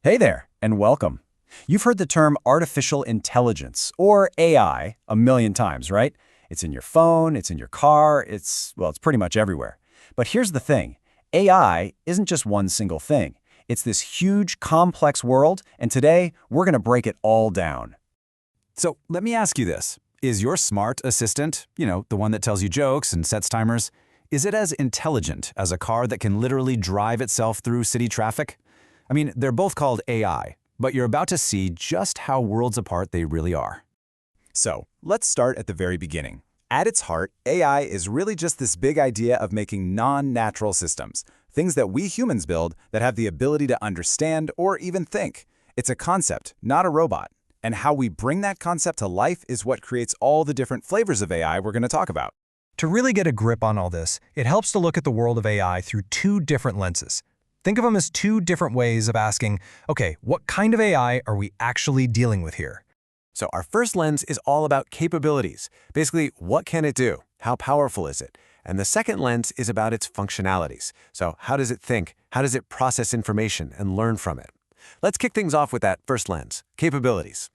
Hey there, and welcome. You've heard the term artificial intelligence, or AI, a million times, right? It's in your phone, it's in your car, it's pretty much everywhere. But here's the thing. AI isn't just one single thing. It's this huge, complex world, and today, we're going to break it all down. So let me ask you this. Is your smart assistant, the one that tells you jokes and sets timers, is it as intelligent as a car that can literally drive itself through city traffic? I mean, they're both called AI, but you're about to see just how worlds apart they really are. So, let's start at the very beginning. At its heart, AI is really just this big idea of making non-natural systems, things that we humans build that have the ability to understand or even think. It's a concept, not a robot. And how we bring that concept to life is what creates all the different flavors of AI we're going to talk about. To really get a grip on all this, it helps to look at the world of AI through two different lenses. Think of them as two different ways of asking, okay, what kind of AI are we actually dealing with here? So our first lens is all about capabilities. Basically, what can it do? How powerful is it? And the second lens is about its functionalities. So how does it think? How does it process information and learn from it? Let's kick things off with that first lens, capabilities.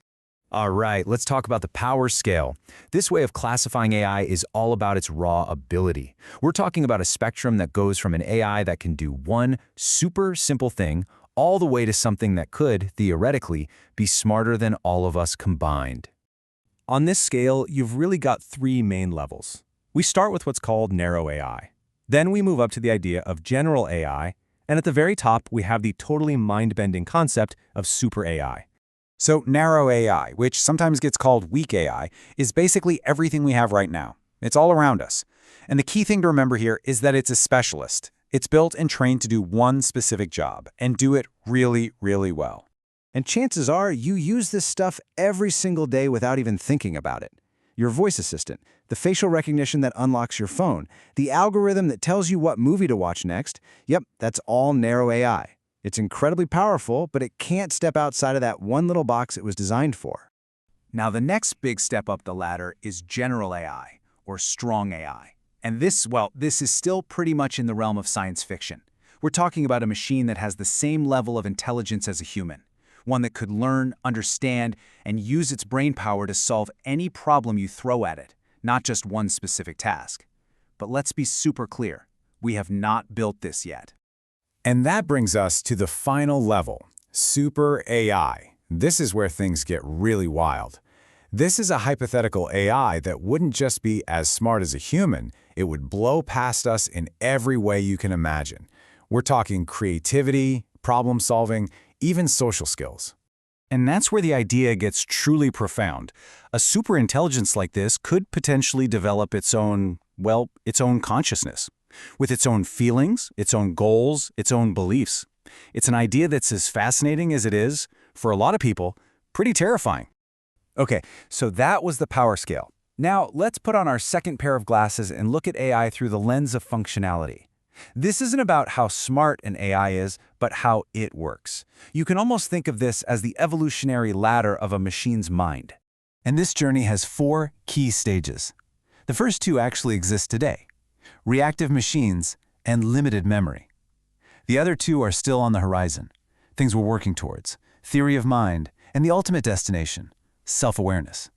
All right, let's talk about the power scale. This way of classifying AI is all about its raw ability. We're talking about a spectrum that goes from an AI that can do one super simple thing all the way to something that could, theoretically, be smarter than all of us combined. On this scale, you've really got three main levels. We start with what's called narrow AI. Then we move up to the idea of general AI, and at the very top, we have the totally mind-bending concept of super AI. So narrow AI, which sometimes gets called weak AI, is basically everything we have right now. It's all around us. And the key thing to remember here is that it's a specialist. It's built and trained to do one specific job and do it really, really well. And chances are you use this stuff every single day without even thinking about it. Your voice assistant, the facial recognition that unlocks your phone, the algorithm that tells you what movie to watch next, yep, that's all narrow AI. It's incredibly powerful, but it can't step outside of that one little box it was designed for. Now, the next big step up the ladder is general AI, or strong AI. And this is still pretty much in the realm of science fiction. We're talking about a machine that has the same level of intelligence as a human, one that could learn, understand, and use its brain power to solve any problem you throw at it, not just one specific task. But let's be super clear, we have not built this yet. And that brings us to the final level, super AI. This is where things get really wild. This is a hypothetical AI that wouldn't just be as smart as a human, it would blow past us in every way you can imagine. We're talking creativity, problem solving, even social skills. And that's where the idea gets truly profound. A superintelligence like this could potentially develop its own consciousness, with its own feelings, its own goals, its own beliefs. It's an idea that's as fascinating as it is, for a lot of people, pretty terrifying. Okay, so that was the power scale. Now, let's put on our second pair of glasses and look at AI through the lens of functionality. This isn't about how smart an AI is, but how it works. You can almost think of this as the evolutionary ladder of a machine's mind. And this journey has four key stages. The first two actually exist today: reactive machines and limited memory. The other two are still on the horizon, things we're working towards: theory of mind and the ultimate destination, self-awareness.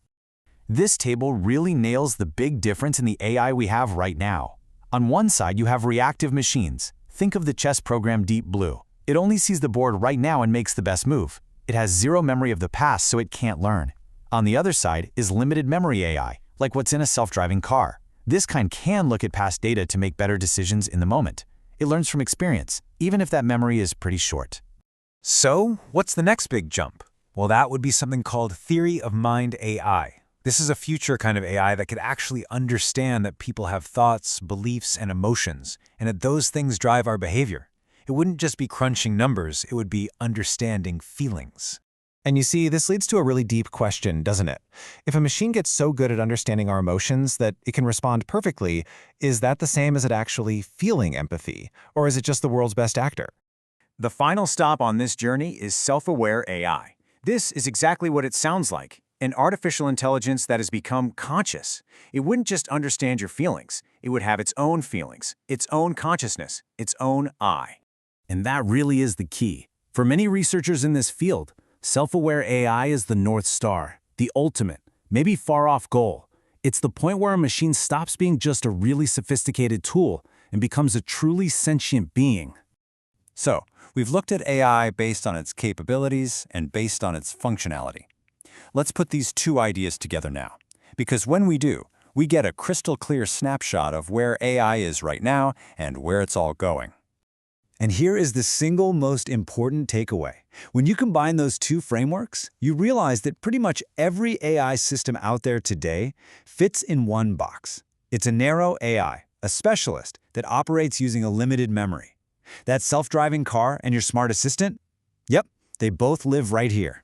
This table really nails the big difference in the AI we have right now. On one side, you have reactive machines. Think of the chess program Deep Blue. It only sees the board right now and makes the best move. It has zero memory of the past, so it can't learn. On the other side is limited memory AI, like what's in a self-driving car. This kind can look at past data to make better decisions in the moment. It learns from experience, even if that memory is pretty short. So, what's the next big jump? Well, that would be something called theory of mind AI. This is a future kind of AI that could actually understand that people have thoughts, beliefs, and emotions, and that those things drive our behavior. It wouldn't just be crunching numbers, it would be understanding feelings. And you see, this leads to a really deep question, doesn't it? If a machine gets so good at understanding our emotions that it can respond perfectly, is that the same as it actually feeling empathy? Or is it just the world's best actor? The final stop on this journey is self-aware AI. This is exactly what it sounds like. An artificial intelligence that has become conscious. It wouldn't just understand your feelings. It would have its own feelings, its own consciousness, its own I. And that really is the key. For many researchers in this field, self-aware AI is the North Star, the ultimate, maybe far-off goal. It's the point where a machine stops being just a really sophisticated tool and becomes a truly sentient being. So, we've looked at AI based on its capabilities and based on its functionality. Let's put these two ideas together now, because when we do, we get a crystal clear snapshot of where AI is right now and where it's all going. And here is the single most important takeaway. When you combine those two frameworks, you realize that pretty much every AI system out there today fits in one box. It's a narrow AI, a specialist that operates using a limited memory. That self-driving car and your smart assistant? Yep, they both live right here.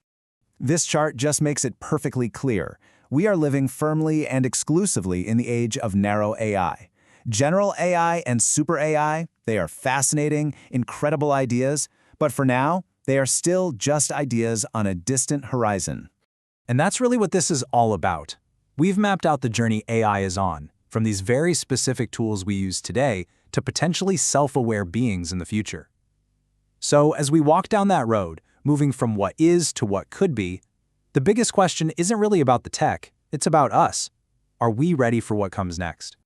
This chart just makes it perfectly clear. We are living firmly and exclusively in the age of narrow AI. General AI and super AI, they are fascinating, incredible ideas, but for now, they are still just ideas on a distant horizon. And that's really what this is all about. We've mapped out the journey AI is on, from these very specific tools we use today to potentially self-aware beings in the future. So as we walk down that road, moving from what is to what could be, the biggest question isn't really about the tech, it's about us. Are we ready for what comes next?